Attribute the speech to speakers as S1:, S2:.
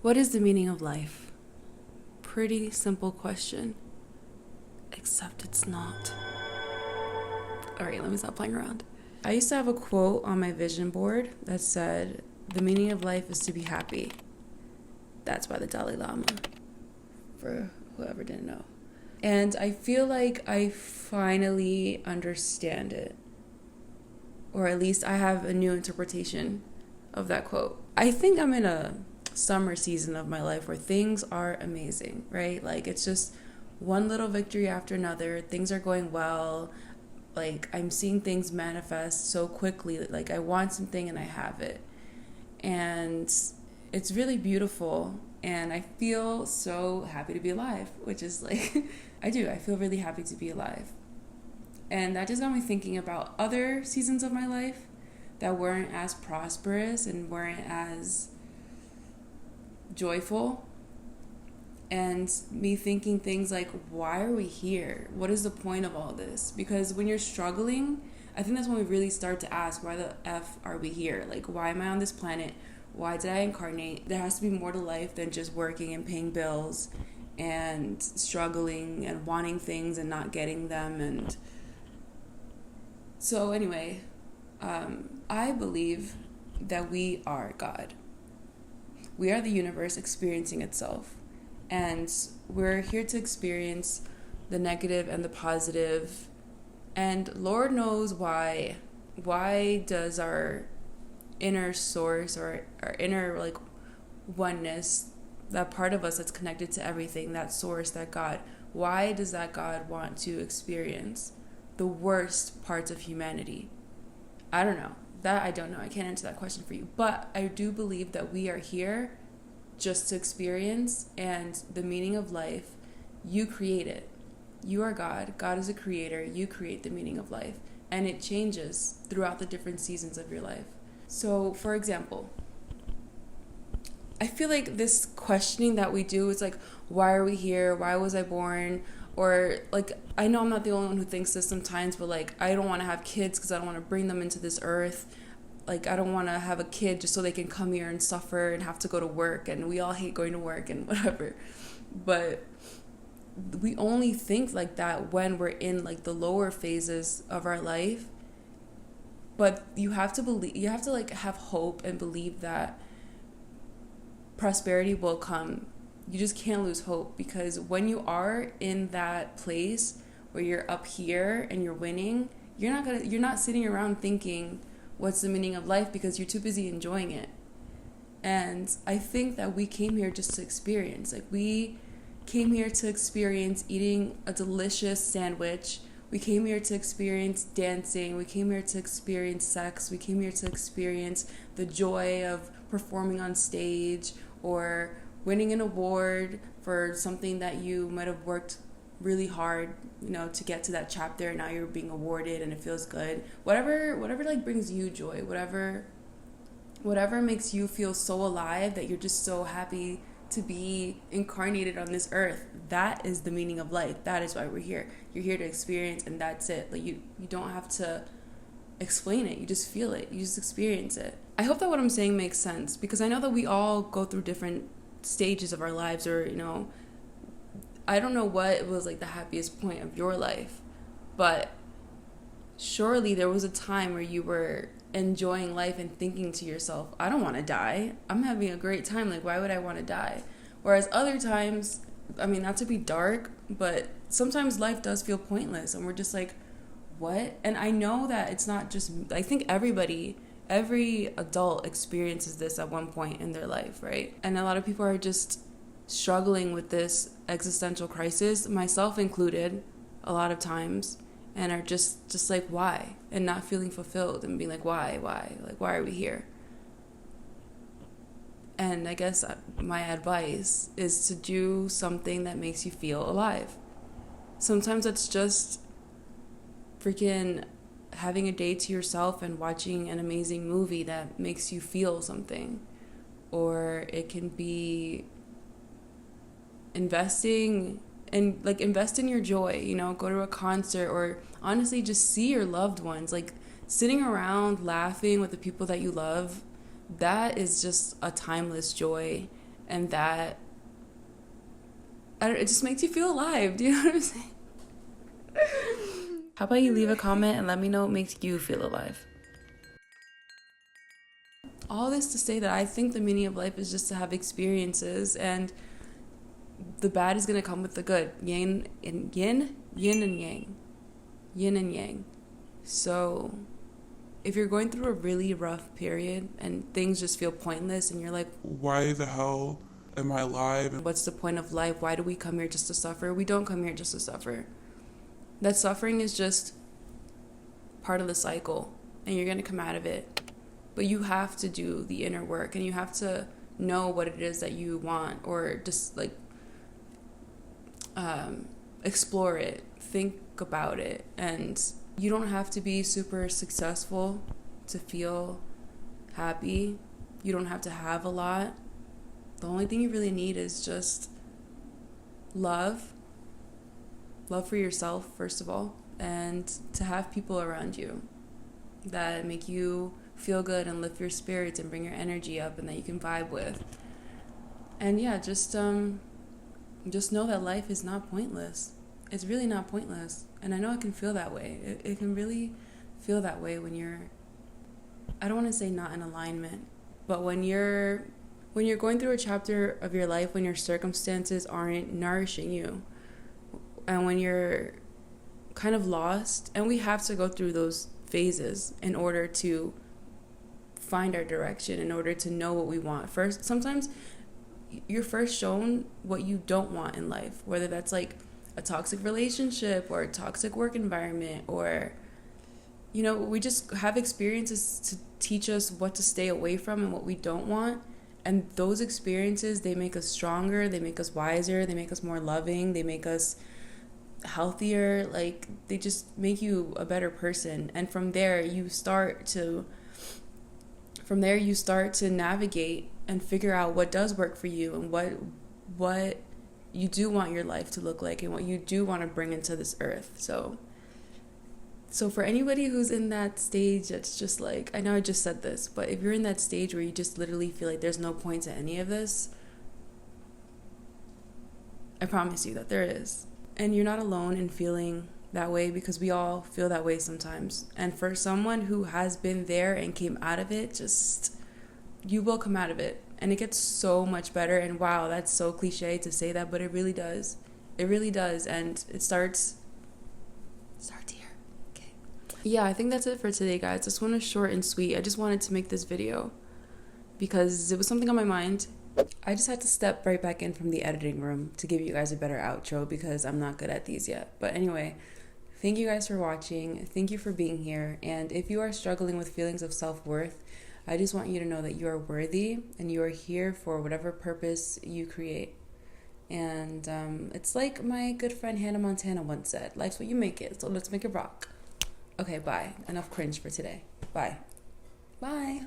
S1: What is the meaning of life? Pretty simple question. Except it's not. Alright, let me stop playing around. I used to have a quote on my vision board that said, "The meaning of life is to be happy." That's by the Dalai Lama, for whoever didn't know. And I feel like I finally understand it. Or at least I have a new interpretation of that quote. I think I'm in a summer season of my life where things are amazing, right? Like, it's just one little victory after another. Things are going well. Like, I'm seeing things manifest so quickly. Like, I want something and I have it. And it's really beautiful. And I feel so happy to be alive, which is like, I feel really happy to be alive. And that just got me thinking about other seasons of my life that weren't as prosperous and weren't as joyful. And me thinking things like, why are we here? What is the point of all this? Because when you're struggling, I think that's when we really start to ask, why the F are we here? Like, why am I on this planet? Why did I incarnate? There has to be more to life than just working and paying bills and struggling and wanting things and not getting them. And so anyway, I believe that we are God. We are the universe experiencing itself. And we're here to experience the negative and the positive. And Lord knows why. Why does our inner source or our inner like oneness, that part of us that's connected to everything, that source, that God, why does that God want to experience the worst parts of humanity? I don't know. That I don't know. I can't answer that question for you. But I do believe that we are here just to experience, and the meaning of life, you create it. You are God. God is a creator. You create the meaning of life. And it changes throughout the different seasons of your life. So, for example, I feel like this questioning that we do is like, why are we here? Why was I born? Or like, I know I'm not the only one who thinks this sometimes, but like, I don't want to have kids because I don't want to bring them into this earth. Like, I don't want to have a kid just so they can come here and suffer and have to go to work, and we all hate going to work and whatever. But we only think like that when we're in like the lower phases of our life. But you have to believe, you have to like have hope and believe that prosperity will come. You just can't lose hope, because when you are in that place where you're up here and you're winning, you're not sitting around thinking, what's the meaning of life? Because you're too busy enjoying it. And I think that we came here just to experience. Like, we came here to experience eating a delicious sandwich. We came here to experience dancing. We came here to experience sex. We came here to experience the joy of performing on stage or winning an award for something that you might have worked really hard, to get to that chapter, and now you're being awarded and it feels good. Whatever like brings you joy, whatever makes you feel so alive that you're just so happy to be incarnated on this earth. That is the meaning of life. That is why we're here. You're here to experience, and that's it. Like, you don't have to explain it. You just feel it. You just experience it. I hope that what I'm saying makes sense, because I know that we all go through different stages of our lives, or I don't know what was like the happiest point of your life, but surely there was a time where you were enjoying life and thinking to yourself, I don't want to die. I'm having a great time. Like, why would I want to die? Whereas other times, I mean, not to be dark, but sometimes life does feel pointless, and we're just like, what? And I know that it's not just, I think every adult experiences this at one point in their life, right? And a lot of people are just struggling with this existential crisis, myself included, a lot of times, and are just like, why? And not feeling fulfilled and being like, why? Like, why are we here? And I guess my advice is to do something that makes you feel alive. Sometimes it's just freaking having a day to yourself and watching an amazing movie that makes you feel something. Or it can be invest in your joy, go to a concert, or honestly just see your loved ones, like sitting around laughing with the people that you love. That is just a timeless joy. And that, it just makes you feel alive. Do you know what I'm saying? How about you leave a comment and let me know what makes you feel alive? All this to say that I think the meaning of life is just to have experiences, and the bad is going to come with the good. Yin and yang. Yin and yang. So if you're going through a really rough period and things just feel pointless and you're like, why the hell am I alive? What's the point of life? Why do we come here just to suffer? We don't come here just to suffer. That suffering is just part of the cycle, and you're going to come out of it. But you have to do the inner work, and you have to know what it is that you want, or just like explore it, think about it. And you don't have to be super successful to feel happy. You don't have to have a lot. The only thing you really need is just love for yourself, first of all, and to have people around you that make you feel good and lift your spirits and bring your energy up and that you can vibe with. And yeah, just know that life is not pointless. It's really not pointless. And I know it can feel that way. It can really feel that way when you're, I don't want to say not in alignment, but when you're going through a chapter of your life when your circumstances aren't nourishing you, and when you're kind of lost. And we have to go through those phases in order to find our direction, in order to know what we want. First, sometimes you're first shown what you don't want in life, whether that's like a toxic relationship or a toxic work environment, or, you know, we just have experiences to teach us what to stay away from and what we don't want. And those experiences, they make us stronger, they make us wiser, they make us more loving, they make us healthier. Like, they just make you a better person. And from there you start to navigate and figure out what does work for you, and what you do want your life to look like, and what you do want to bring into this earth. So for anybody who's in that stage that's just like, I know I just said this, but if you're in that stage where you just literally feel like there's no point to any of this, I promise you that there is. And you're not alone in feeling that way, because we all feel that way sometimes. And for someone who has been there and came out of it, just, you will come out of it. And it gets so much better. And wow, that's so cliche to say that, but it really does. It really does. And it starts here. Okay. Yeah, I think that's it for today, guys. This one is short and sweet. I just wanted to make this video because it was something on my mind. I just had to step right back in from the editing room to give you guys a better outro, because I'm not good at these yet. But anyway, thank you guys for watching. Thank you for being here. And if you are struggling with feelings of self-worth, I just want you to know that you are worthy and you are here for whatever purpose you create. And it's like my good friend Hannah Montana once said, life's what you make it, so let's make it rock. Okay, bye. Enough cringe for today. Bye. Bye.